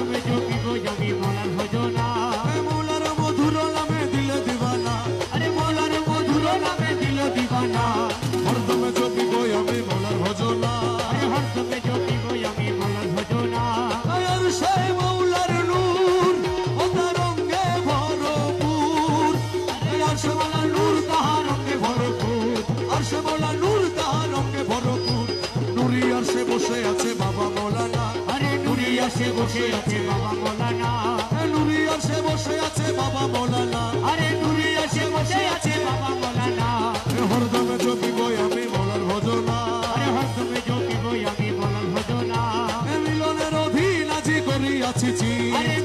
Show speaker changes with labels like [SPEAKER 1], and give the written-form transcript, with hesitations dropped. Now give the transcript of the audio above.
[SPEAKER 1] হরদমে জপিব আমি মৌলার ভজনা।
[SPEAKER 2] মৌলার মধুর নামে দিলে দিবানা,
[SPEAKER 1] আরে মৌলার মধুর নামে দিল দিবানা।
[SPEAKER 2] হরদমে জপিব আমি মৌলার ভজনা।
[SPEAKER 1] আরে হরদমে জপিব আমি মৌলার ভজনা।
[SPEAKER 2] আর সে মৌলার নূর ও তার রঙে ভরপুর,
[SPEAKER 1] আর সে মৌলার নূর তাহার রঙে ভরপুর।
[SPEAKER 2] আর সে মৌলার নূর তাহার রঙে ভরপুর। নুরি আর সে বসে আছে বাবা মৌলানা,
[SPEAKER 1] আরে নুরি আসে বসে আছে বাবা মৌলানা।
[SPEAKER 2] নুরি আর সে বসে আছে বাবা মৌলানা।
[SPEAKER 1] আরে নুরি আসে বসে আছে বাবা মৌলানা।
[SPEAKER 2] হরদমে জপিব আমি মৌলার ভজনা।
[SPEAKER 1] আরে হরদমে জপিব আমি মৌলার ভজনা।
[SPEAKER 2] মিলনের অধীন আজি করিয়াছি চির,
[SPEAKER 1] আরে